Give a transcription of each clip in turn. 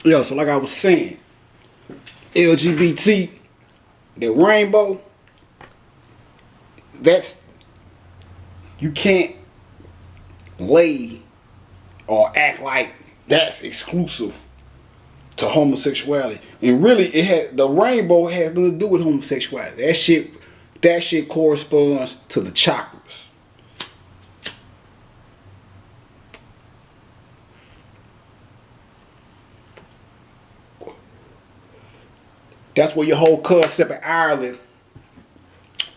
Yo, so like I was saying, LGBT, the rainbow, that's, you can't lay or act like that's exclusive to homosexuality. And really, it had, the rainbow has nothing to do with homosexuality. That shit corresponds to the chakras. That's where your whole concept of Ireland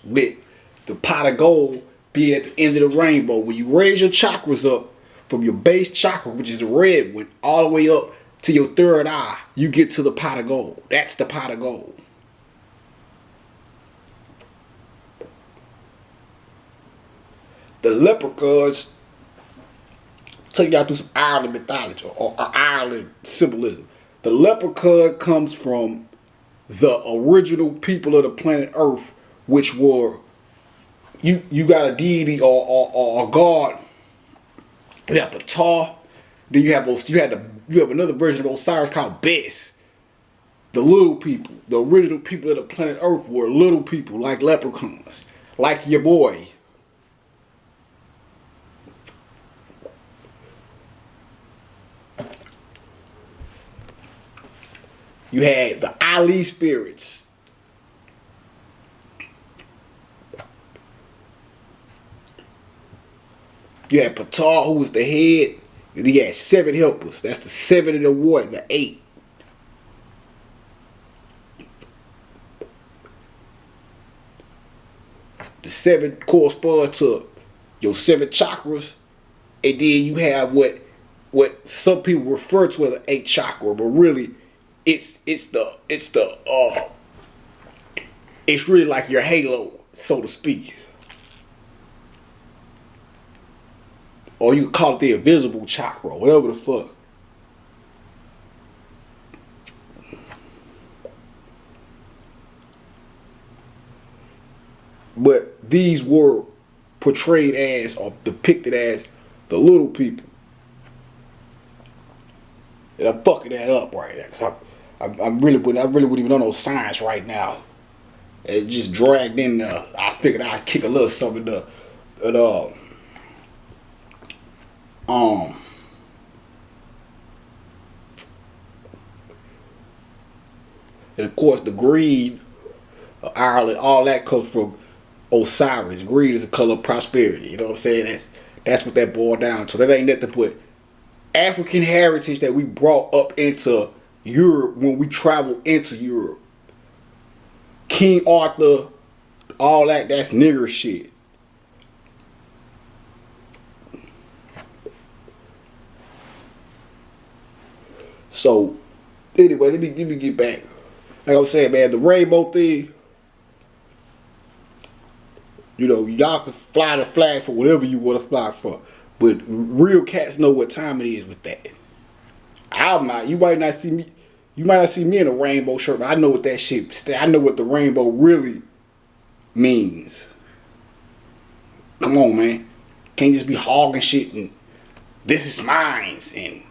with the pot of gold being at the end of the rainbow. When you raise your chakras up from your base chakra, which is the red one, all the way up to your third eye, you get to the pot of gold. That's the pot of gold. The leprechauns, take y'all through some Ireland mythology or Ireland symbolism. The leprechaun comes from the original people of the planet Earth, which were, you got a deity or a god. You have Pt4. Then you have another version of Osiris called Bes. The little people, the original people of the planet Earth were little people like leprechauns, like your boy. You had the Ali spirits. You had Pt4, who was the head, and he had 7 helpers. That's the 7 of the what? The 8. The 7 corresponds to your 7 chakras, and then you have what some people refer to as an 8th chakra, but really it's really like your halo, so to speak. Or you call it the invisible chakra, whatever the fuck. But these were portrayed as or depicted as the little people. And I'm fucking that up right now. I really wouldn't even know no science right now. It just dragged in there. I figured I'd kick a little something up. And of course the greed of Ireland, all that comes from Osiris. Greed is the color of prosperity. You know what I'm saying? That's what that boiled down to. That ain't nothing but African heritage that we brought up into Europe when we traveled into Europe. King Arthur, all that's nigger shit. So, anyway, let me get back. Like I was saying, man, the rainbow thing, you know, y'all can fly the flag for whatever you want to fly for. But real cats know what time it is with that. You might not see me in a rainbow shirt, but I know what that shit, I know what the rainbow really means. Come on, man. Can't just be hogging shit and this is mine and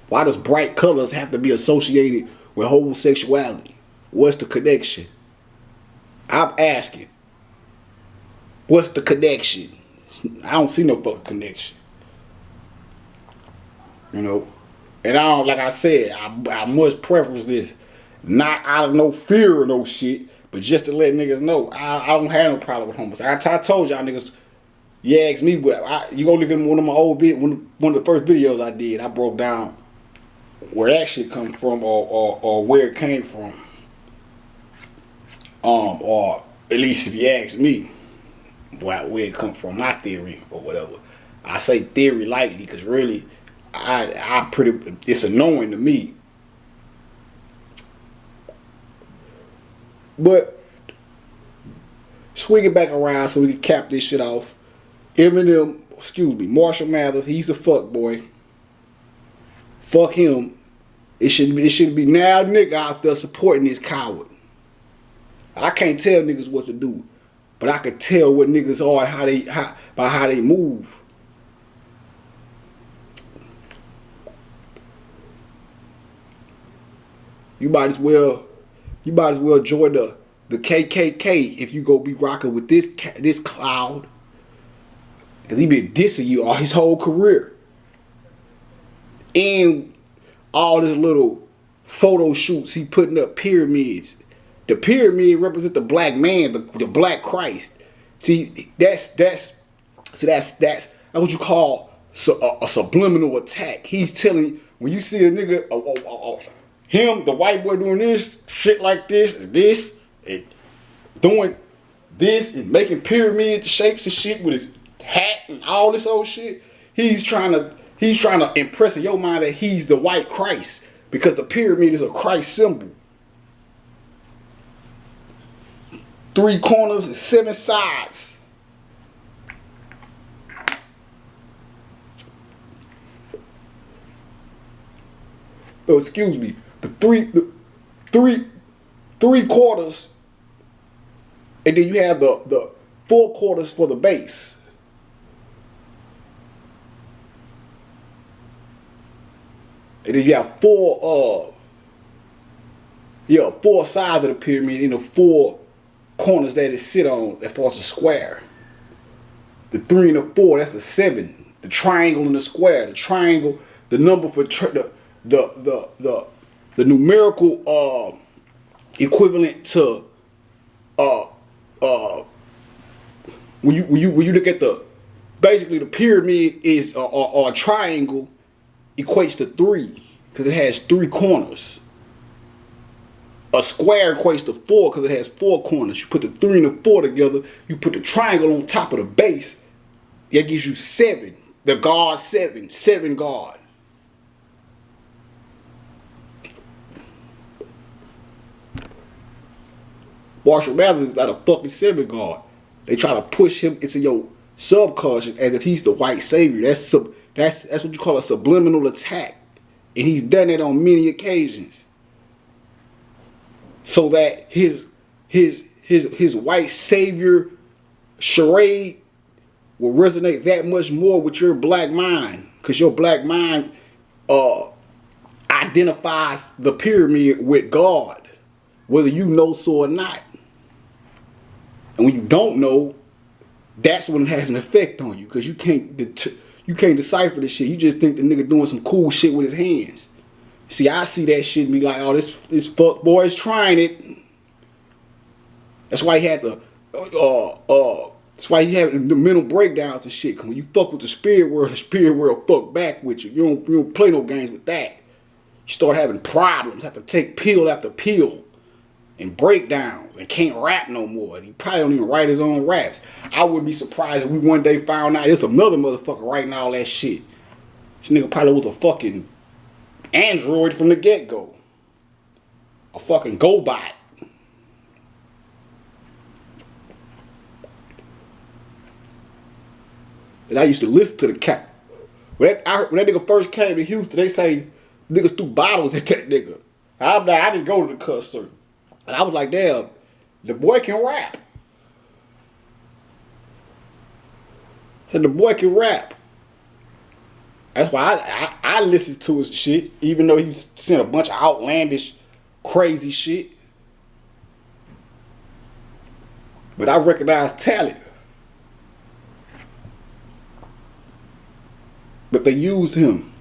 why does bright colors have to be associated with homosexuality? What's the connection? I'm asking. What's the connection? I don't see no fucking connection. You know? And I don't, like I said, I must preference this. Not out of no fear or no shit, but just to let niggas know, I don't have no problem with homosexuality. I told y'all niggas, you asked me, but you go look at one of my old videos, one of the first videos I did, I broke down where that shit come from or where it came from. Or at least if you ask me where it come from, my theory or whatever. I say theory lightly because really it's annoying to me. But swing it back around so we can cap this shit off. Marshall Mathers, he's a fuck boy. Fuck him. It should be now nigga out there supporting this coward. I can't tell niggas what to do. but I could tell what niggas are and by how they move. You might as well join the KKK if you go be rocking with this cloud, cause he been dissing you all his whole career, and all his little photo shoots he putting up pyramids. The pyramid represents the black man, the black Christ. See, that's what you call a subliminal attack. He's telling, when you see a nigga, him, the white boy, doing this shit like this and this, and doing this and making pyramid shapes and shit with his hat and all this old shit. He's trying to impress in your mind that he's the white Christ, because the pyramid is a Christ symbol. 3 corners and 7 sides. Oh, excuse me. The three quarters, and then you have the 4 quarters for the base. And then you have 4 sides of the pyramid and the 4 corners that it sit on as far as the square. The 3 and the 4, that's the 7. The triangle and the square. The triangle, the number for the numerical equivalent to when you look at basically the pyramid is or a triangle equates to 3 because it has 3 corners. A square equates to 4 because it has 4 corners. You put the 3 and the 4 together, you put the triangle on top of the base, that gives you 7. The God 7 God. Marshall Mathers is not a fucking 7 God. They try to push him into your subconscious as if he's the white savior. That's what you call a subliminal attack, and he's done it on many occasions, so that his white savior charade will resonate that much more with your black mind, because your black mind identifies the pyramid with God, whether you know so or not. And when you don't know, that's when it has an effect on you, because you can't decipher this shit. You just think the nigga doing some cool shit with his hands. See, I see that shit and be like, oh, this fuck boy is trying it. That's why he had that's why he had the mental breakdowns and shit. Cause when you fuck with the spirit world fuck back with you. You don't play no games with that. You start having problems, have to take pill after pill and breakdowns, and can't rap no more. And he probably don't even write his own raps. I wouldn't be surprised if we one day found out there's another motherfucker writing all that shit. This nigga probably was a fucking android from the get-go. A fucking GoBot. And I used to listen to the cat. When that nigga first came to Houston, they say niggas threw bottles at that nigga. I didn't go to the concert. And I was like, damn, the boy can rap. Said the boy can rap. That's why I listened to his shit, even though he sent a bunch of outlandish, crazy shit. But I recognize talent. But they used him.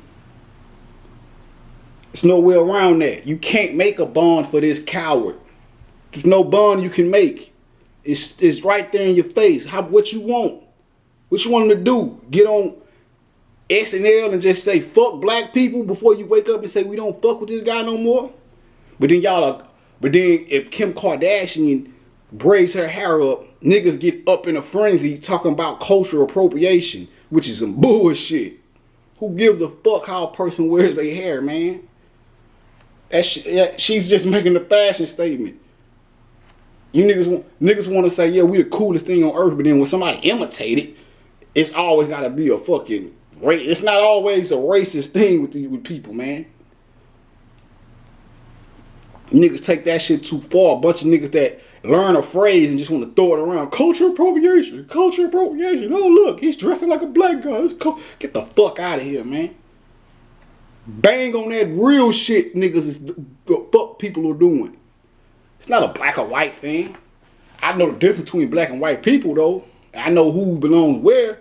There's no way around that. You can't make a bond for this coward. There's no bond you can make. It's right there in your face. What you want? What you want him to do? Get on SNL and just say fuck black people before you wake up and say we don't fuck with this guy no more? But then if Kim Kardashian braids her hair up, niggas get up in a frenzy talking about cultural appropriation, which is some bullshit. Who gives a fuck how a person wears their hair, man? She's just making a fashion statement. You niggas want to say, yeah, we the coolest thing on earth, but then when somebody imitate it, it's always got to be a fucking race. It's not always a racist thing with people, man. Niggas take that shit too far. A bunch of niggas that learn a phrase and just want to throw it around. Culture appropriation. Culture appropriation. Oh, look, he's dressing like a black guy. Get the fuck out of here, man. Bang on that real shit niggas is fuck people are doing. It's not a black or white thing. I know the difference between black and white people, though. I know who belongs where.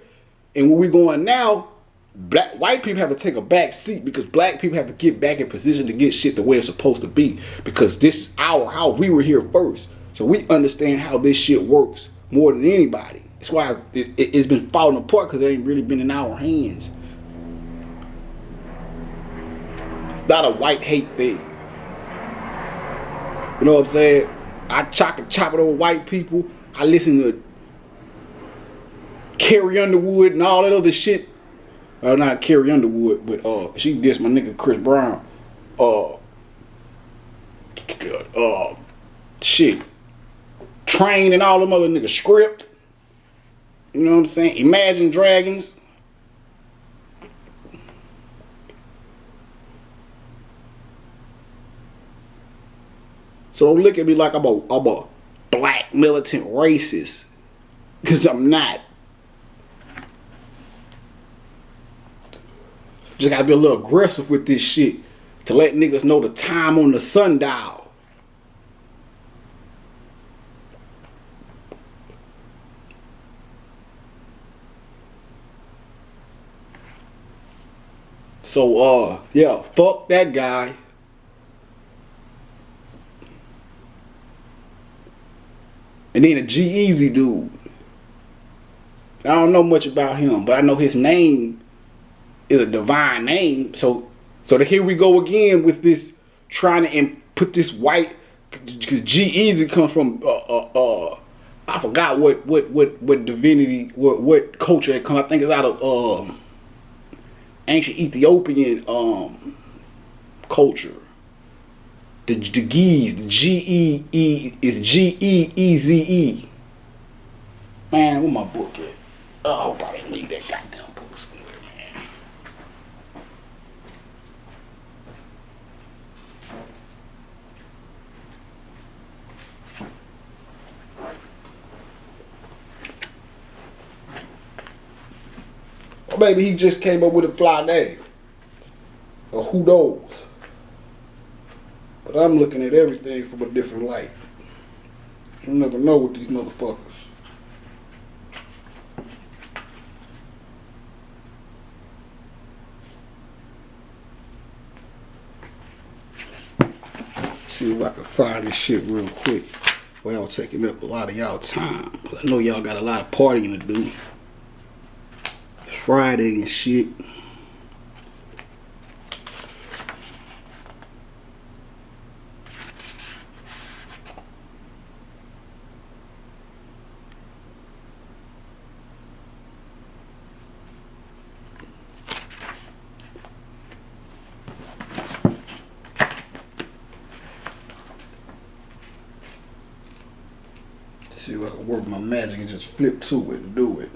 And where we going now, white people have to take a back seat because black people have to get back in position to get shit the way it's supposed to be. Because this is our house. We were here first. So we understand how this shit works more than anybody. That's why it's been falling apart, because it ain't really been in our hands. It's not a white hate thing. You know what I'm saying? I chop it over white people. I listen to Carrie Underwood and all that other shit. Not Carrie Underwood, but she dissed my nigga Chris Brown. Shit. Train and all them other niggas. Script. You know what I'm saying? Imagine Dragons. So don't look at me like I'm a black militant racist, because I'm not. Just gotta be a little aggressive with this shit to let niggas know the time on the sundial. So yeah, fuck that guy. And then a G-Eazy dude. I don't know much about him, but I know his name is a divine name. So here we go again with this trying to put this white, because G-Eazy comes from I forgot what divinity, what culture it comes. I think it's out of ancient Ethiopian culture. The Geese, the G-E-E is G-E-E-Z-E. Man, where my book at? Oh, I hope I didn't leave that goddamn book somewhere, man. Or maybe he just came up with a fly name. Or who knows? But I'm looking at everything from a different light. You never know with these motherfuckers. See if I can find this shit real quick without taking up a lot of y'all time. I know y'all got a lot of partying to do. It's Friday and shit. See if I can work my magic and just flip to it and do it.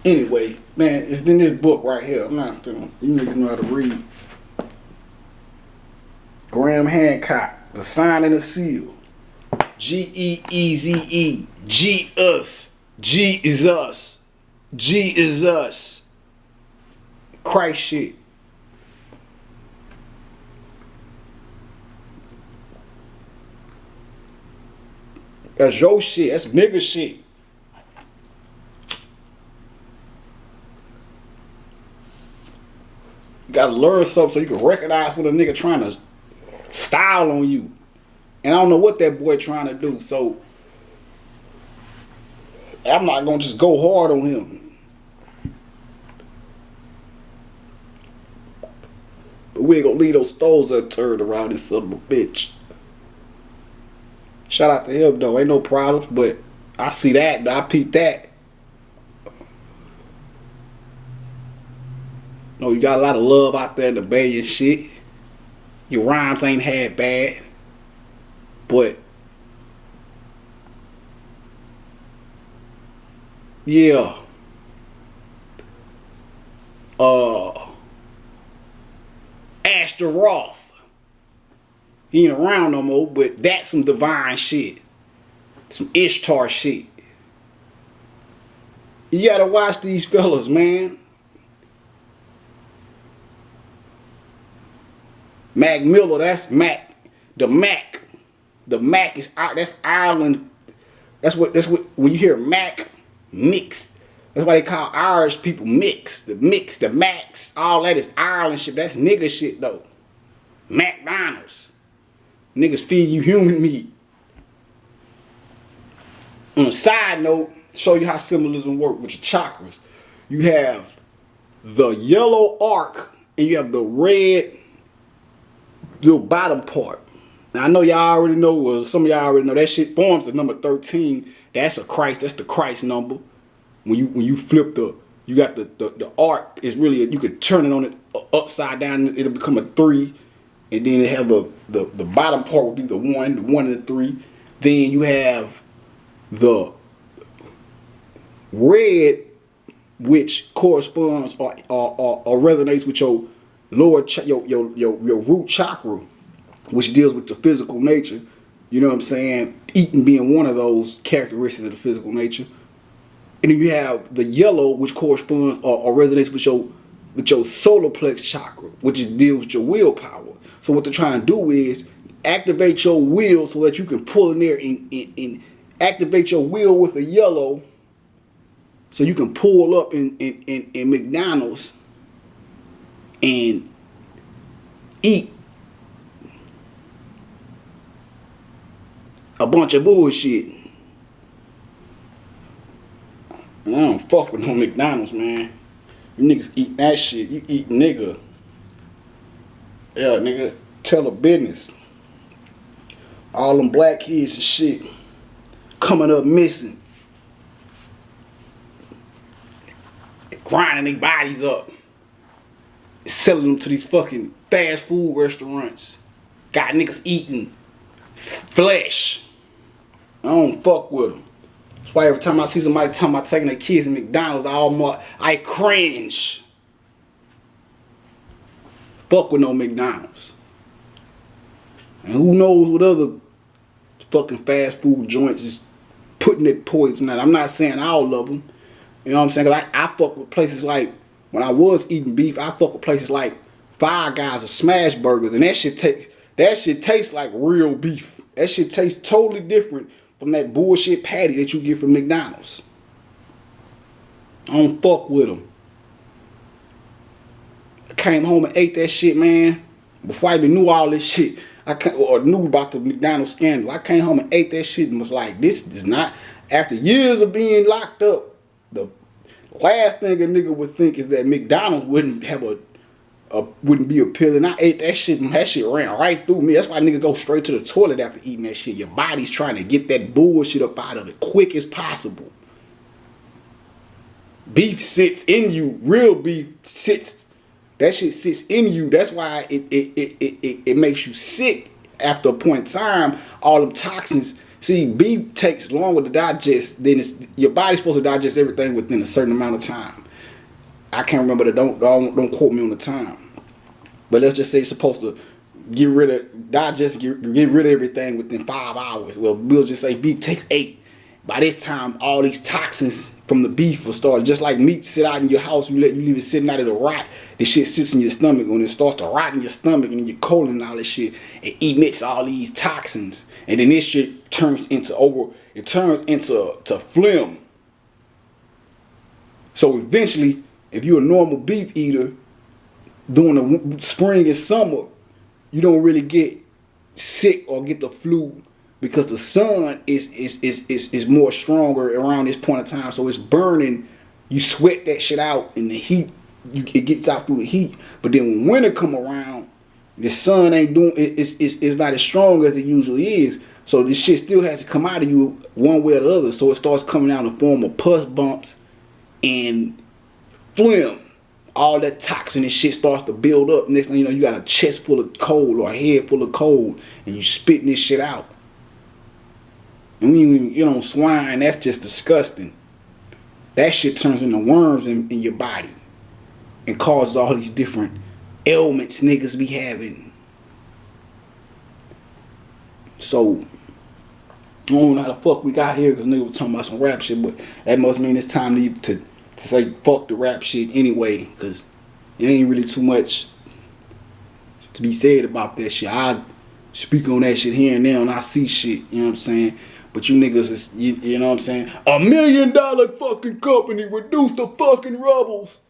Anyway, man, it's in this book right here. I'm not feeling. You niggas know how to read. Graham Hancock, The Sign and the Seal. Geeze. G us. G is us. G is us. Christ shit. That's your shit. That's nigga shit. You gotta learn something so you can recognize when a nigga trying to style on you. And I don't know what that boy trying to do, so I'm not gonna just go hard on him. But we ain't gonna leave those stoves unturned around this son of a bitch. Shout out to him though, ain't no problems, but I see that, I peep that. No, you got a lot of love out there in the Bay and shit. Your rhymes ain't half bad. But yeah. Astor Roth. He ain't around no more, but that's some divine shit. Some Ishtar shit. You gotta watch these fellas, man. Mac Miller, that's Mac. The Mac. The Mac is that's Ireland. That's what when you hear Mac, mix. That's why they call Irish people mix. The mix, the Macs, all that is Ireland shit. That's nigga shit though. McDonald's. Niggas feed you human meat. On a side note, show you how symbolism works with your chakras. You have the yellow arc and you have the red little bottom part. Now I know y'all already know, or some of y'all already know, that shit forms the number 13. That's a Christ. That's the Christ number. When you flip you got the arc is really you could turn it on it upside down. It'll become a 3, and then it have the bottom part will be the 1 and the 3. Then you have the red, which corresponds or resonates with your lower your root chakra, which deals with the physical nature. You know what I'm saying? Eating being one of those characteristics of the physical nature. And then you have the yellow, which corresponds or resonates with your solar plex chakra, which deals with your willpower. So what they're trying to do is activate your will so that you can pull in there and activate your will with the yellow, so you can pull up in McDonald's and eat a bunch of bullshit. I don't fuck with no McDonald's, man. You niggas eat that shit. You eat nigga. Yeah, nigga. Tell a business. All them black kids and shit coming up missing. Grinding their bodies up. Selling them to these fucking fast food restaurants. Got niggas eating flesh. I don't fuck with them. That's why every time I see somebody talking about taking their kids to McDonald's, I cringe. Fuck with no McDonald's. And who knows what other fucking fast food joints is putting that poison out. I'm not saying all of them. You know what I'm saying? Cause I fuck with places like, when I was eating beef, I fuck with places like Five Guys or Smash Burgers, and that shit tastes like real beef. That shit tastes totally different from that bullshit patty that you get from McDonald's. I don't fuck with them. I came home and ate that shit, man. Before I even knew all this shit, or knew about the McDonald's scandal, I came home and ate that shit and was like, this is not, after years of being locked up, the last thing a nigga would think is that McDonald's wouldn't have wouldn't be appealing. I ate that shit and that shit ran right through me. That's why nigga go straight to the toilet after eating that shit. Your body's trying to get that bullshit up out of it quick as possible. Beef sits in you. Real beef sits. That shit sits in you. That's why it makes you sick after a point in time. All them toxins See, beef takes longer to digest than your body's supposed to digest everything within a certain amount of time. I can't remember the don't quote me on the time. But let's just say it's supposed to get rid of everything within 5 hours. Well, we'll just say beef takes 8. By this time, all these toxins from the beef will start. Just like meat sit out in your house, you leave it sitting out of the rot. This shit sits in your stomach. When it starts to rot in your stomach and in your colon and all this shit, it emits all these toxins, and then this shit turns into phlegm. So eventually, if you're a normal beef eater during the spring and summer, you don't really get sick or get the flu, because the sun is more stronger around this point of time. So it's burning. You sweat that shit out in the heat. It gets out through the heat. But then when winter come around, the sun ain't doing it's not as strong as it usually is. So this shit still has to come out of you one way or the other. So it starts coming out in the form of pus bumps and phlegm. All that toxin and shit starts to build up. Next thing you know, you got a chest full of cold or a head full of cold, and you spitting this shit out. And when you get on swine, that's just disgusting. That shit turns into worms in your body and causes all these different ailments niggas be having. So, I don't know how the fuck we got here, because niggas was talking about some rap shit, but that must mean it's time to say fuck the rap shit anyway, because it ain't really too much to be said about that shit. I speak on that shit here and there, and I see shit, you know what I'm saying? But you niggas is, you know what I'm saying? $1 million fucking company reduced the fucking rebels.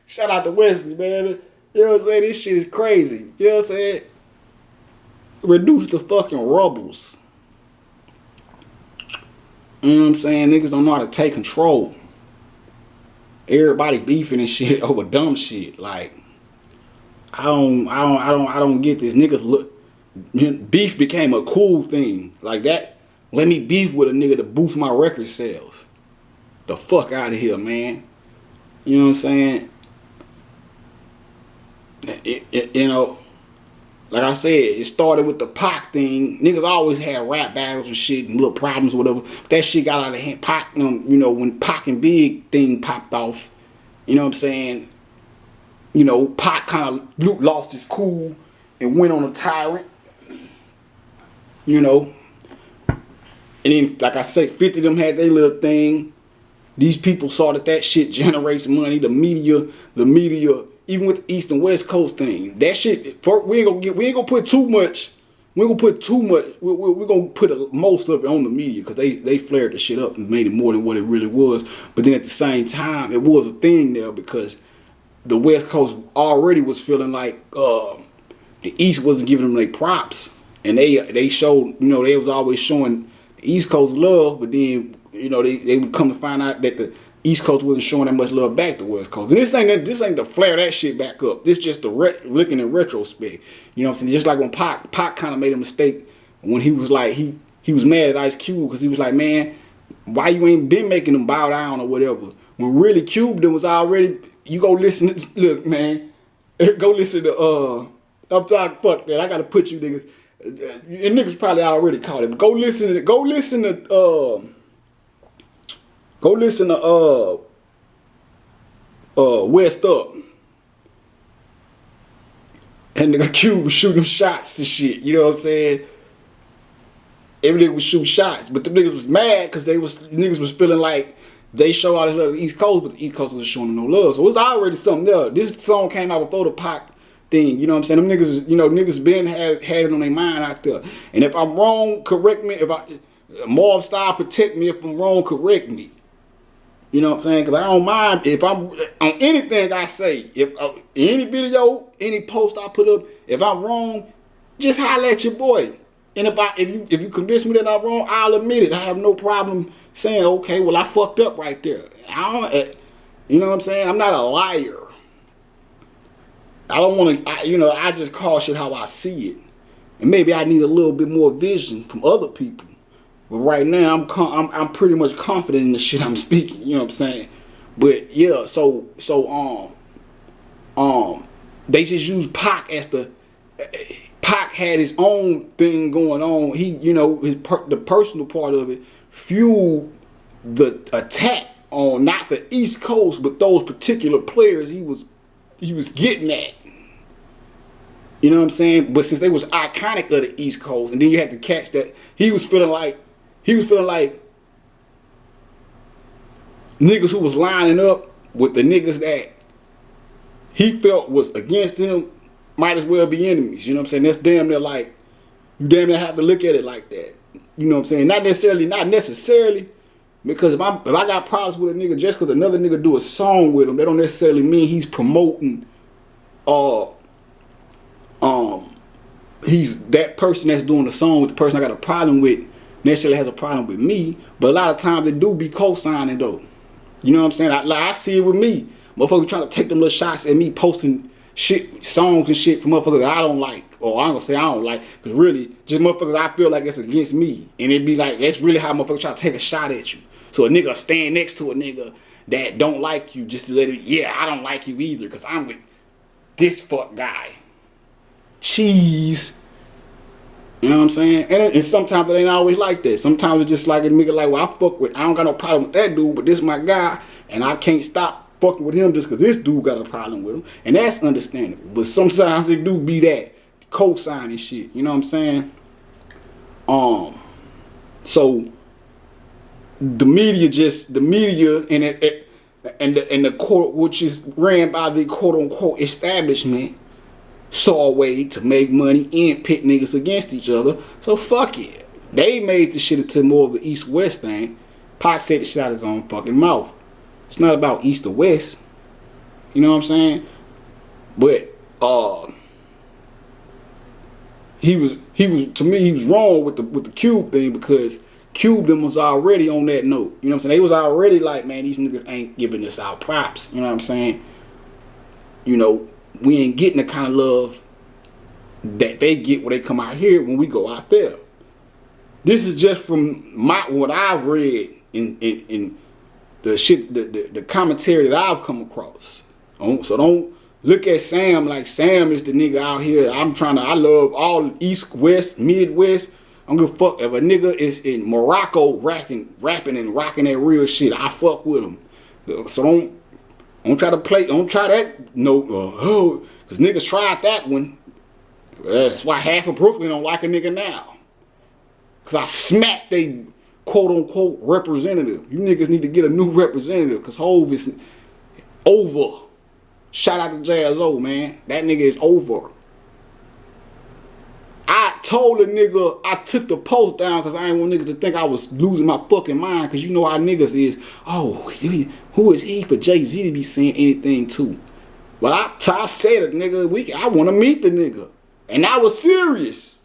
Shout out to Wesley, man. You know what I'm saying? This shit is crazy. You know what I'm saying? Reduce the fucking rebels. You know what I'm saying? Niggas don't know how to take control. Everybody beefing and shit over dumb shit. Like, I don't get this. Niggas look. Beef became a cool thing. Like that. Let me beef with a nigga to boost my record sales. The fuck out of here, man. You know what I'm saying? You know, like I said, it started with the Pac thing. Niggas always had rap battles and shit and little problems or whatever. That shit got out of hand. Pac, you know, when Pac and Big thing popped off, you know what I'm saying? You know, Pac kind of lost his cool and went on a tyrant. You know, and then, like I say, 50 of them had their little thing. These people saw that shit generates money. The media, even with the East and West Coast thing, that shit, we ain't gonna put too much. We ain't gonna put too much. We're gonna put most of it on the media, because they flared the shit up and made it more than what it really was. But then at the same time, it was a thing there, because the West Coast already was feeling like the East wasn't giving them their props. And they showed, you know, they was always showing the East Coast love, but then, you know, they would come to find out that the East Coast wasn't showing that much love back to West Coast. And this ain't to flare that shit back up. This just looking in retrospect. You know what I'm saying? Just like when Pac kind of made a mistake when he was like, he was mad at Ice Cube, because he was like, man, why you ain't been making them bow down or whatever? When really Cube was already, you go listen to, look, man, go listen to, I'm talking, fuck that, I gotta put you niggas, and niggas probably already caught it. But go listen to West Up. And nigga Cube was shooting shots and shit. You know what I'm saying? Every nigga was shooting shots, but the niggas was mad because niggas was feeling like they show all this love to the East Coast, but the East Coast wasn't showing them no love. So it was already something there. This song came out before the Pac thing, you know what I'm saying? Them niggas, you know, niggas been had it on their mind out there. And if I'm wrong, correct me. If mob style, protect me. If I'm wrong, correct me. You know what I'm saying? Because I don't mind if I'm on anything I say. If any video, any post I put up, if I'm wrong, just holler at your boy. And if you convince me that I'm wrong, I'll admit it. I have no problem saying, okay, well, I fucked up right there. You know what I'm saying? I'm not a liar. I don't want to, you know, I just call shit how I see it. And maybe I need a little bit more vision from other people. But right now, I'm pretty much confident in the shit I'm speaking. You know what I'm saying? But yeah, so they just use Pac as the, Pac had his own thing going on. He, you know, the personal part of it fueled the attack on not the East Coast, but those particular players he was getting at. You know what I'm saying? But since they was iconic of the East Coast, and then you had to catch that he was feeling like niggas who was lining up with the niggas that he felt was against him might as well be enemies. You know what I'm saying? That's damn near like, you damn near have to look at it like that. You know what I'm saying? Not necessarily, because if I got problems with a nigga just because another nigga do a song with him, that don't necessarily mean he's promoting he's that person that's doing the song with the person I got a problem with necessarily has a problem with me. But a lot of times they do be co-signing though. You know what I'm saying? I see it with me. Motherfuckers trying to take them little shots at me posting shit, songs and shit from motherfuckers that I don't like. Or I'm gonna say I don't like, because really, just motherfuckers I feel like it's against me. And it be like, that's really how motherfuckers try to take a shot at you. So a nigga stand next to a nigga that don't like you just to let it, yeah, I don't like you either, because I'm with this fuck guy. Cheese. You know what I'm saying? And sometimes it ain't always like that. Sometimes it's just like a nigga like, well, I don't got no problem with that dude, but this my guy, and I can't stop fucking with him just because this dude got a problem with him. And that's understandable. But sometimes it do be that co-signing shit. You know what I'm saying? So the media and the court, which is ran by the quote unquote establishment, saw a way to make money and pit niggas against each other. So fuck it. They made the shit into more of the East-West thing. Pac said the shit out of his own fucking mouth. It's not about East or West. You know what I'm saying? But he was to me, he was wrong with the Cube thing, because Cube them was already on that note. You know what I'm saying? They was already like, man, these niggas ain't giving us our props. You know what I'm saying? You know, we ain't getting the kind of love that they get when they come out here when we go out there. This is just from what I've read in the shit, the commentary that I've come across. So don't look at Sam like Sam is the nigga out here. I love all East, West, Midwest. I'm gonna fuck if a nigga is in Morocco rapping and rocking that real shit. I fuck with him. So don't try to play. Don't try that note. Cause niggas tried that one. That's why half of Brooklyn don't like a nigga now. Cause I smacked they quote unquote representative. You niggas need to get a new representative. Cause Hov is over. Shout out to Jazz O, man. That nigga is over. I told the nigga, I took the post down because I ain't want niggas to think I was losing my fucking mind, because you know how niggas is. Oh, who is he for Jay-Z to be saying anything to? Well, I said it, nigga, I want to meet the nigga. And I was serious.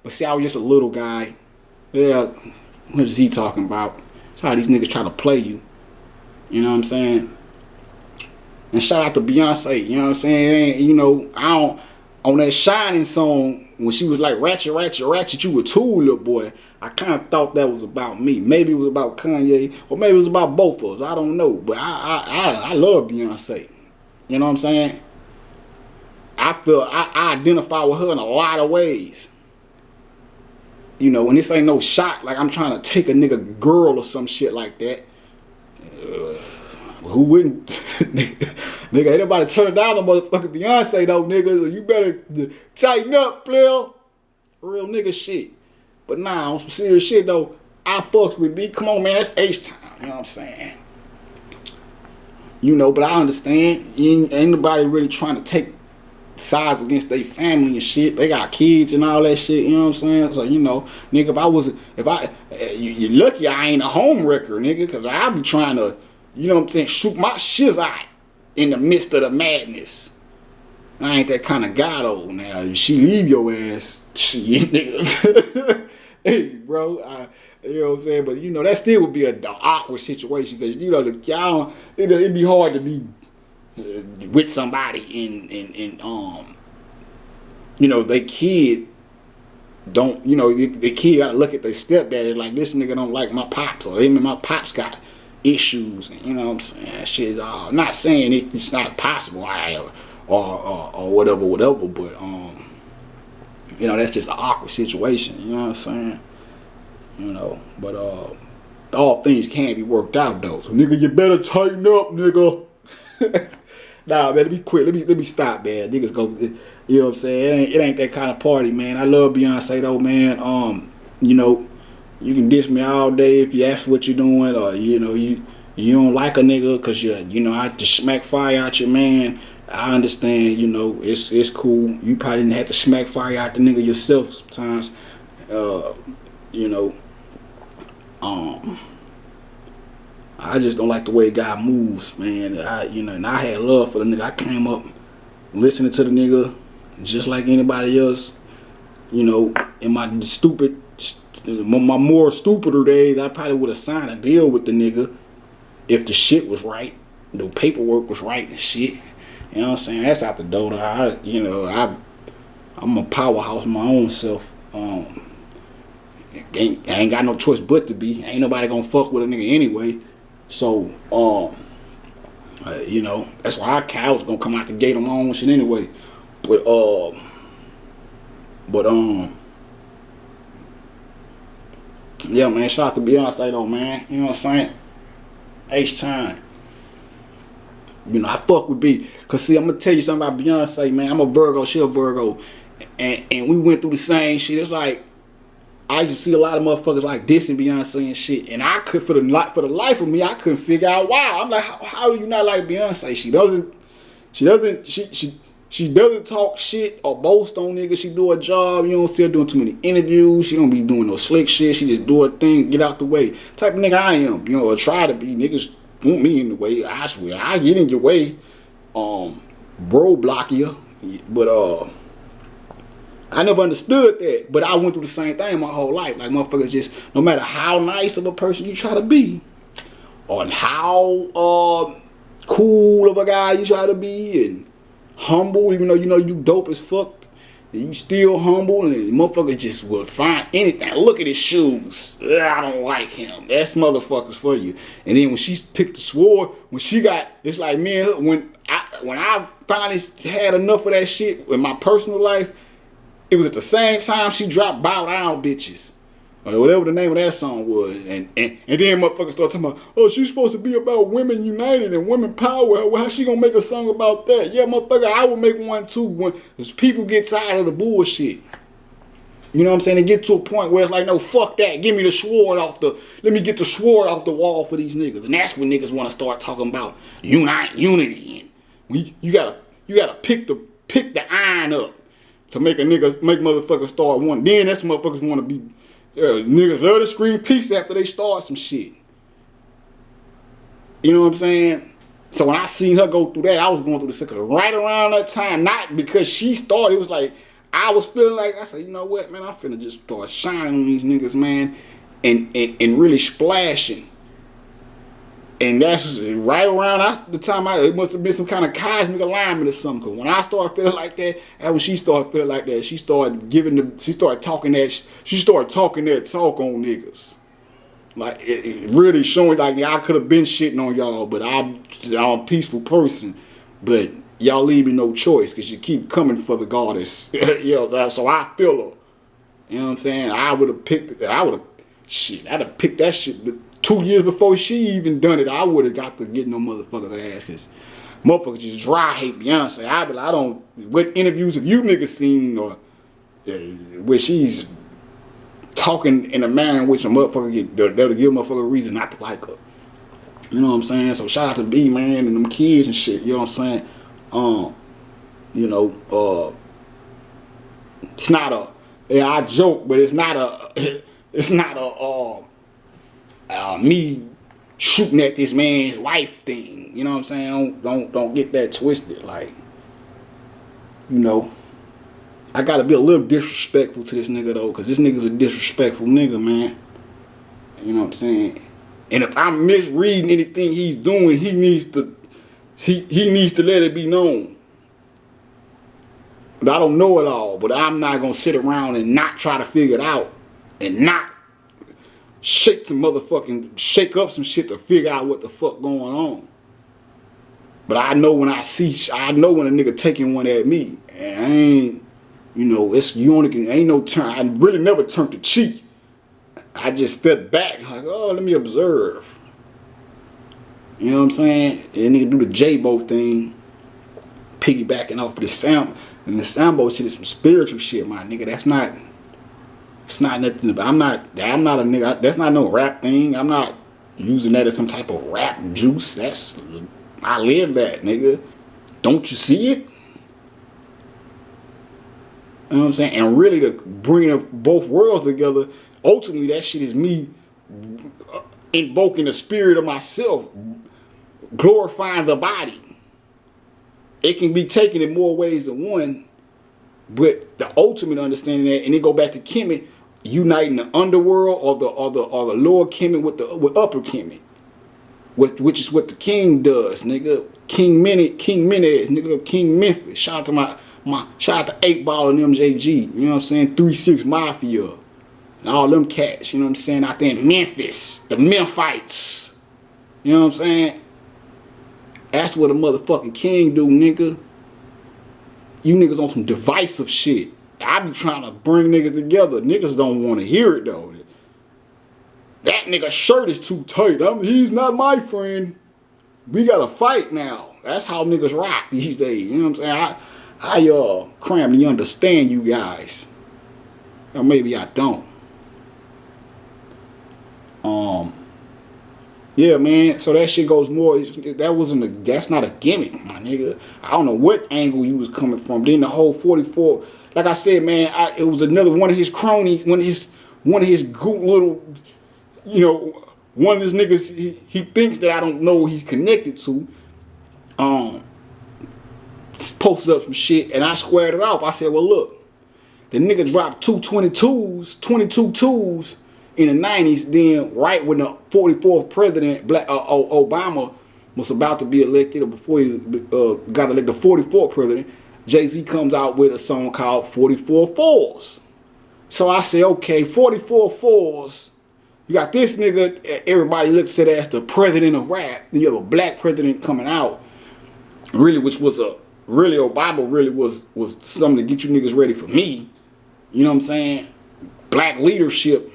But see, I was just a little guy. Yeah, what is he talking about? That's how these niggas try to play you. You know what I'm saying? And shout out to Beyonce, you know what I'm saying? You know, on that Shining song, when she was like, ratchet, ratchet, ratchet, you a tool, little boy, I kind of thought that was about me. Maybe it was about Kanye, or maybe it was about both of us. I don't know. But I love Beyonce. You know what I'm saying? I identify with her in a lot of ways. You know, when this ain't no shot, like I'm trying to take a nigga girl or some shit like that. Who wouldn't? Nigga, ain't nobody turn down no motherfucking Beyonce though, nigga. So you better tighten up, player. Real nigga shit. But nah, on some serious shit though, I fucks with me. Come on, man, that's H-time. You know what I'm saying? You know, but I understand. Ain't nobody really trying to take sides against their family and shit. They got kids and all that shit. You know what I'm saying? So you know, nigga, you're lucky I ain't a home wrecker, nigga, because I be trying to, you know what I'm saying, shoot my shiz out in the midst of the madness. I ain't that kind of guy though. Now, if she leave your ass, shit, nigga. Hey, bro, you know what I'm saying? But, you know, that still would be an awkward situation, because, you know, y'all, it'd be hard to be with somebody and you know, they kid don't, you know, the kid gotta look at their stepdaddy like, this nigga don't like my pops, or him and my pops got issues, and you know what I'm saying, that shit. Not saying it's not possible, or whatever, but you know, that's just an awkward situation. You know what I'm saying? You know, but all things can be worked out though. So nigga, you better tighten up, nigga. Nah, man, let me quit. Let me stop, man. Niggas go, you know what I'm saying? It ain't that kind of party, man. I love Beyonce though, man. You know, you can diss me all day if you ask what you're doing, or you know you don't like a nigga because you know, I just smack fire out your man. I understand, you know, it's cool. You probably didn't have to smack fire out the nigga yourself sometimes. You know, I just don't like the way God moves, man. You know, and I had love for the nigga. I came up listening to the nigga just like anybody else. You know, in my more stupider days, I probably would have signed a deal with the nigga if the shit was right, the paperwork was right and shit. You know what I'm saying? That's out the door. I'm a powerhouse my own self. I ain't got no choice but to be. Ain't nobody gonna fuck with a nigga anyway. So, you know, that's why I was gonna come out the gate on my own shit anyway. But yeah, man, shout out to Beyonce though, man. You know what I'm saying? H-Time. You know, I fuck with B. Cause see, I'm gonna tell you something about Beyonce, man. I'm a Virgo, she a Virgo. And we went through the same shit. It's like, I used to see a lot of motherfuckers like dissing Beyonce and shit. And I could, for the life of me, I couldn't figure out why. I'm like, how do you not like Beyonce? She doesn't talk shit or boast on niggas. She do her job. You don't see her doing too many interviews. She don't be doing no slick shit. She just do her thing, get out the way. Type of nigga I am, you know, or try to be. Niggas want me in the way. I swear, I get in your way, bro block you. But I never understood that. But I went through the same thing my whole life. Like motherfuckers just, no matter how nice of a person you try to be, or how cool of a guy you try to be, and humble, even though you know you dope as fuck, you still humble, and motherfuckers just will find anything. Look at his shoes. I don't like him. That's motherfuckers for you. And then when she picked the sword, when she got, it's like me and her, when I finally had enough of that shit in my personal life, it was at the same time she dropped Bow Down Bitches, or whatever the name of that song was. And then motherfuckers start talking about, oh, she's supposed to be about women united and women power. Well, how she gonna make a song about that? Yeah, motherfucker, I would make one too when people get tired of the bullshit. You know what I'm saying? They get to a point where it's like, no, fuck that. Give me the sword let me get the sword off the wall for these niggas. And that's when niggas want to start talking about unity. And you gotta pick the iron up to make motherfuckers start wanting. Then that's motherfuckers want to be. Niggas love to scream peace after they start some shit. You know what I'm saying? So when I seen her go through that, I was going through the sickle right around that time. Not because she started. It was like, I was feeling like, I said, you know what, man, I'm finna just start shining on these niggas, man. And really splashing. And that's right around the time it must have been some kind of cosmic alignment or something. Cause when I started feeling like that, and when she started feeling like that, she started talking that talk on niggas. Like it really showing like I could have been shitting on y'all, but I'm a peaceful person. But y'all leave me no choice because you keep coming for the goddess. So I feel her. You know what I'm saying? I'd have picked that shit. 2 years before she even done it, I would have got to get no motherfucker's ass, because motherfuckers just dry hate Beyonce. What interviews have you niggas seen or where she's talking in a manner in which a motherfucker that'll give a motherfucker a reason not to like her? You know what I'm saying? So shout out to B, man, and them kids and shit. You know what I'm saying? It's not I joke, but it's not me shooting at this man's wife thing. You know what I'm saying? Don't get that twisted. Like, you know, I gotta be a little disrespectful to this nigga though, cause this nigga's a disrespectful nigga, man. You know what I'm saying? And if I'm misreading anything he's doing, he needs to let it be known. But I don't know it all, but I'm not gonna sit around and not try to figure it out and not shake up some shit to figure out what the fuck going on. But I know when a nigga taking one at me, and You know, you only can, ain't no turn. I really never turned the cheek. I just stepped back, like, oh, let me observe. You know what I'm saying? And nigga do the J-Bo thing, piggybacking off of the sound. And the Sambo shit is some spiritual shit, my nigga. It's not nothing about, I'm not a nigga, that's not no rap thing. I'm not using that as some type of rap juice. I live that, nigga. Don't you see it? You know what I'm saying? And really to bring both worlds together, ultimately that shit is me invoking the spirit of myself, glorifying the body. It can be taken in more ways than one, but the ultimate understanding that, and then go back to Kemet, uniting the underworld or the lower Kemet with upper Kemet, which is what the king does, nigga. King Minute, nigga, King Memphis. Shout out to shout out to 8 Ball and MJG. You know what I'm saying? 3-6 Mafia and all them cats. You know what I'm saying? Out there in Memphis, the Memphites. You know what I'm saying? That's what a motherfucking king do, nigga. You niggas on some divisive shit. I be trying to bring niggas together. Niggas don't want to hear it though. That nigga shirt is too tight. He's not my friend. We gotta fight now. That's how niggas rock these days. You know what I'm saying? I cramly understand you guys. Or maybe I don't. Yeah, man. So that shit goes more. That's not a gimmick, my nigga. I don't know what angle you was coming from. Then the whole 44. Like I said, man, it was another one of his cronies, one of his good little, you know, one of his niggas. He thinks that I don't know he's connected to. Posted up some shit, and I squared it off. I said, well, look, the nigga dropped 22 twos in the 90s, then right when the 44th president, Obama, was about to be elected, or before he got elected, the 44th president, Jay-Z comes out with a song called 44 Fours. So I say, okay, 44 Fours, you got this nigga, everybody looks at it as the president of rap, then you have a black president coming out, really, which was Obama really was something to get you niggas ready for me. You know what I'm saying? Black leadership.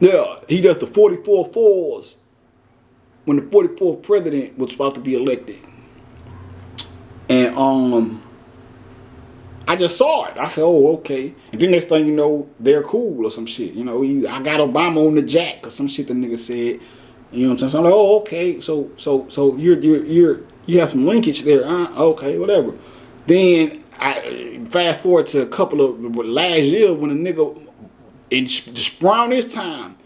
Yeah, he does the 44 fours when the 44th president was about to be elected. And I just saw it. I said, oh, okay. And then next thing you know, they're cool or some shit. You know, I got Obama on the jack or some shit the nigga said. You know what I'm saying? So I'm like, oh, okay. So you have some linkage there, huh? Okay, whatever. Then I fast forward to a couple of last year when a nigga, just around this time,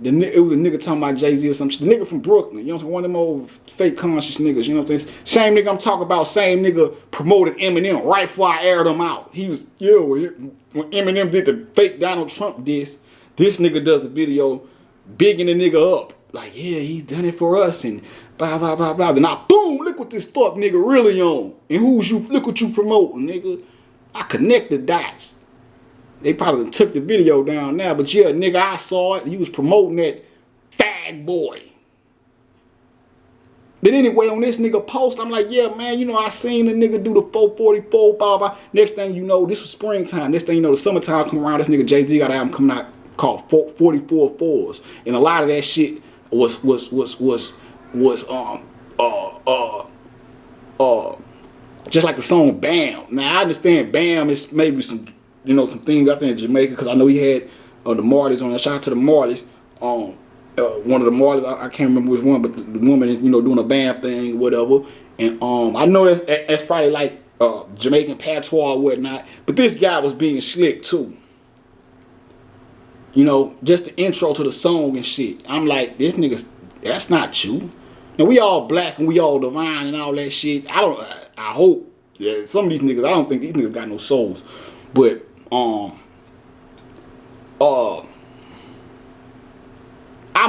it was a nigga talking about Jay-Z or some shit. The nigga from Brooklyn, you know what I'm saying? One of them old fake conscious niggas, you know what I'm saying? Same nigga I'm talking about, same nigga promoted Eminem right before I aired him out. He was, when Eminem did the fake Donald Trump diss, this nigga does a video bigging the nigga up. Like, yeah, he's done it for us and blah, blah, blah, blah. Then I, boom, look what this fuck nigga really on. And look what you promoting, nigga. I connect the dots. They probably took the video down now, but yeah, nigga, I saw it. You was promoting that fag boy. But anyway, on this nigga post, I'm like, yeah, man, you know, I seen the nigga do the 444, blah, blah. Next thing you know, this was springtime. Next thing you know, the summertime come around, this nigga Jay-Z got an album coming out called 44 Fours. And a lot of that shit was just like the song Bam. Now, I understand Bam is maybe some, you know, some things out there in Jamaica, because I know he had the Marleys on there. Shout out to the Marleys. One of the Marleys, I can't remember which one, but the woman, you know, doing a Bam thing, whatever. And I know that's probably like Jamaican patois or whatnot, but this guy was being slick too. You know, just the intro to the song and shit. I'm like, this nigga, that's not you. Now, we all black and we all divine and all that shit. I hope, yeah, some of these niggas, I don't think these niggas got no souls. But, I'm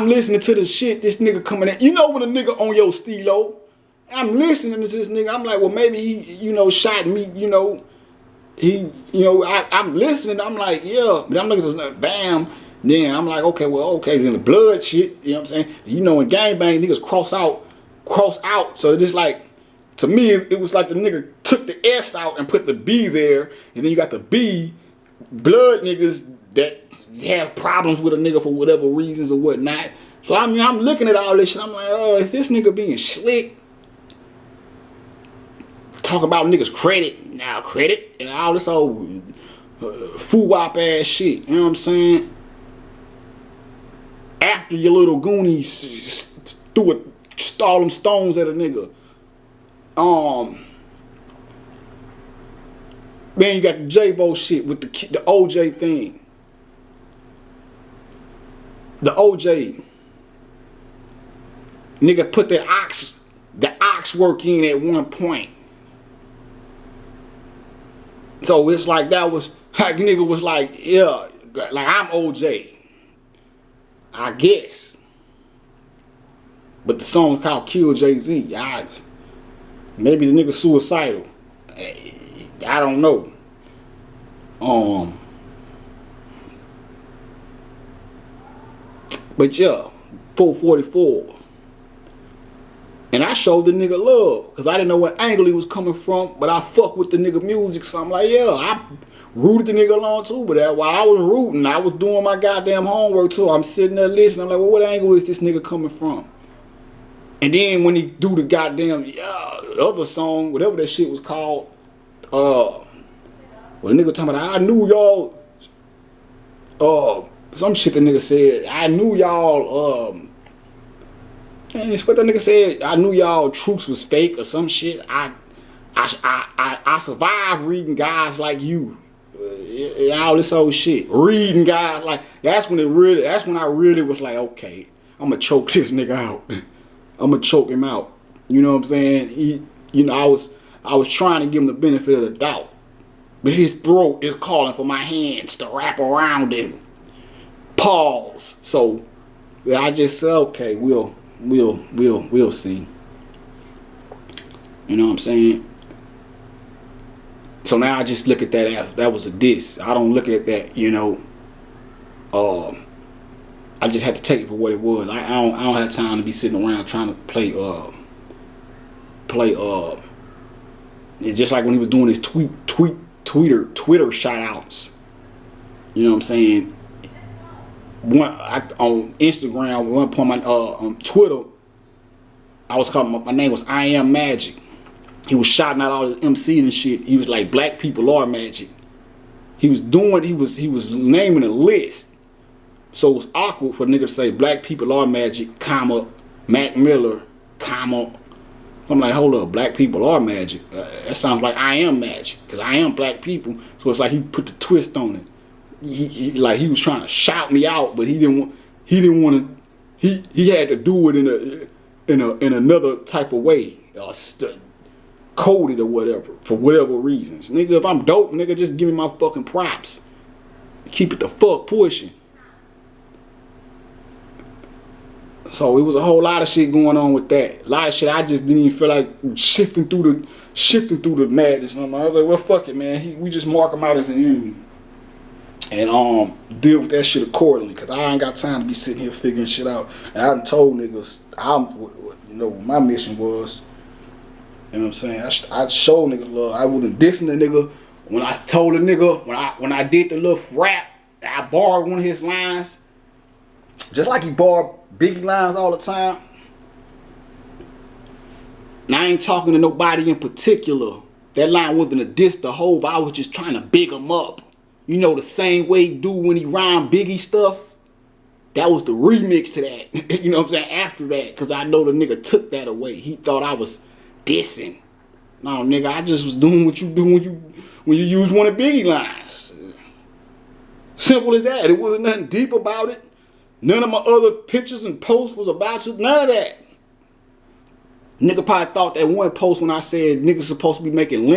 listening to the shit this nigga coming in. You know when a nigga on your stilo, I'm listening to this nigga. I'm like, well, maybe he, you know, shot me, you know. I'm listening. I'm like, yeah. But I'm looking at Bam. Then I'm like, okay, well, okay. Then the blood shit, you know what I'm saying? You know, in gangbang, niggas cross out cross out. So it's like, to me, it was like the nigga took the S out and put the B there, and then you got the B, blood niggas that have problems with a nigga for whatever reasons or whatnot. So I mean, I'm looking at all this shit, I'm like, oh, is this nigga being slick? Talk about niggas credit, now credit, and all this old foo-wop ass shit, you know what I'm saying? After your little Goonies threw all them stones at a nigga. Then you got the J-Bo shit with the OJ thing. The OJ nigga put the ox work in at one point. So it's like that was like nigga was like, yeah, like I'm OJ, I guess. But the song called Kill Jay-Z. Maybe the nigga suicidal. I don't know. But yeah, 444. And I showed the nigga love, because I didn't know what angle he was coming from, but I fuck with the nigga music, so I'm like, yeah, I rooted the nigga along too, but while I was rooting, I was doing my goddamn homework too. I'm sitting there listening, I'm like, well, what angle is this nigga coming from? And then when he do the goddamn other song, whatever that shit was called, well, the nigga talking about, I knew y'all, some shit the nigga said, I knew y'all, and it's what the nigga said, I knew y'all truths was fake or some shit. I survived reading guys like you, all this old shit. Reading guys like, that's when I really was like, okay, I'm gonna choke this nigga out. I'm gonna choke him out. You know what I'm saying? I was trying to give him the benefit of the doubt, but his throat is calling for my hands to wrap around him. Pause. So I just said, okay, we'll see. You know what I'm saying? So now I just look at that as that was a diss. I don't look at that, you know. I just had to take it for what it was. I don't have time to be sitting around trying to play it's just like when he was doing his Twitter shout outs. You know what I'm saying? On Instagram, one point on Twitter, I was calling my name was I Am Magic. He was shouting out all his MC and shit. He was like, black people are magic. He was naming a list. So it was awkward for a nigga to say black people are magic, comma, Mac Miller, comma. So I'm like, hold up, black people are magic. That sounds like I am magic, because I am black people. So it's like he put the twist on it. He was trying to shout me out, but he didn't want to. He had to do it in another type of way, coded or whatever, for whatever reasons. Nigga, if I'm dope, nigga, just give me my fucking props. Keep it the fuck pushing. So it was a whole lot of shit going on with that. A lot of shit I just didn't even feel like shifting through the madness. And I was like, well, fuck it, man. We just mark him out as an enemy. And deal with that shit accordingly, cause I ain't got time to be sitting here figuring shit out. And I done told niggas, you know, what my mission was. You know what I'm saying? I showed niggas love. I wasn't dissing the nigga when I told the nigga when I did the little rap. I borrowed one of his lines, just like he borrowed Biggie lines all the time. Now I ain't talking to nobody in particular. That line wasn't a diss to Hov. I was just trying to big him up. You know, the same way he do when he rhymed Biggie stuff. That was the remix to that. You know what I'm saying? After that, because I know the nigga took that away. He thought I was dissing. No, nigga, I just was doing what you do when you use one of Biggie lines. Simple as that. It wasn't nothing deep about it. None of my other pictures and posts was about you. None of that. Nigga probably thought that one post when I said niggas supposed to be making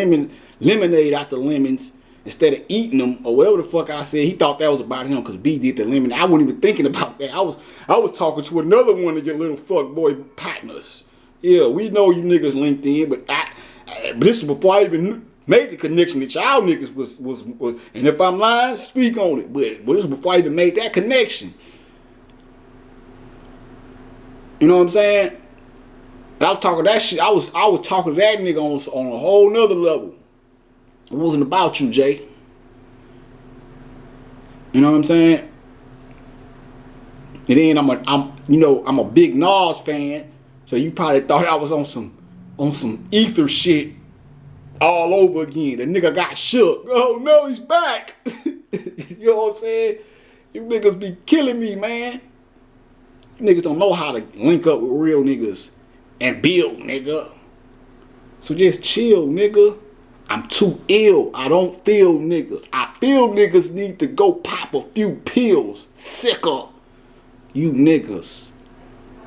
lemonade out the lemons instead of eating them or whatever the fuck I said. He thought that was about him because B did the lemon. I wasn't even thinking about that. I was talking to another one of your little fuck boy partners. Yeah, we know you niggas linked in, but this is before I even made the connection that y'all niggas was and if I'm lying, speak on it. But this is before I even made that connection. You know what I'm saying? I was talking that shit. I was talking to that nigga on a whole nother level. It wasn't about you, Jay. You know what I'm saying? And then I'm a big Nas fan, so you probably thought I was on some ether shit all over again. The nigga got shook. Oh no, he's back. You know what I'm saying? You niggas be killing me, man. You niggas don't know how to link up with real niggas and build, nigga. So just chill, nigga. I'm too ill. I don't feel niggas. I feel niggas need to go pop a few pills. Sicker. You niggas.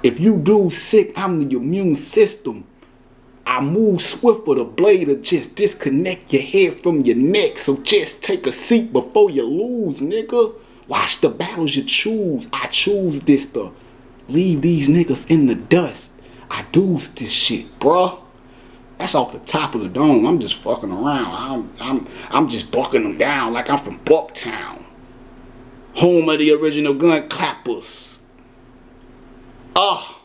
If you do sick, I'm the immune system. I move swift with a blade to just disconnect your head from your neck. So just take a seat before you lose, nigga. Watch the battles you choose. I choose this to leave these niggas in the dust. I do this shit, bruh. That's off the top of the dome. I'm just fucking around. I'm just bucking them down like I'm from Bucktown, home of the original gun clappers. Oh,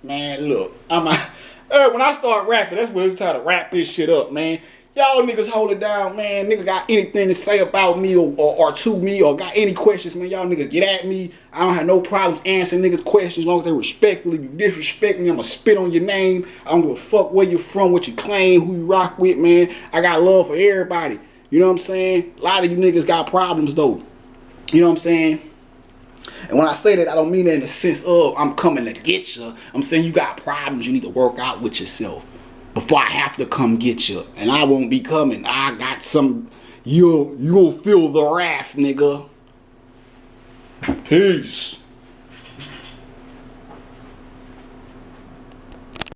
man, look, when I start rapping, that's when it's time to wrap this shit up, man. Y'all niggas hold it down, man. Nigga got anything to say about me or to me or got any questions, man, y'all niggas get at me. I don't have no problems answering niggas' questions as long as they respectfully. If you disrespect me, I'ma spit on your name. I don't give a fuck where you from, what you claim, who you rock with, man. I got love for everybody. You know what I'm saying? A lot of you niggas got problems, though. You know what I'm saying? And when I say that, I don't mean that in the sense of I'm coming to get you. I'm saying you got problems you need to work out with yourself before I have to come get you. And I won't be coming. I got some, you'll feel the wrath, nigga. Peace.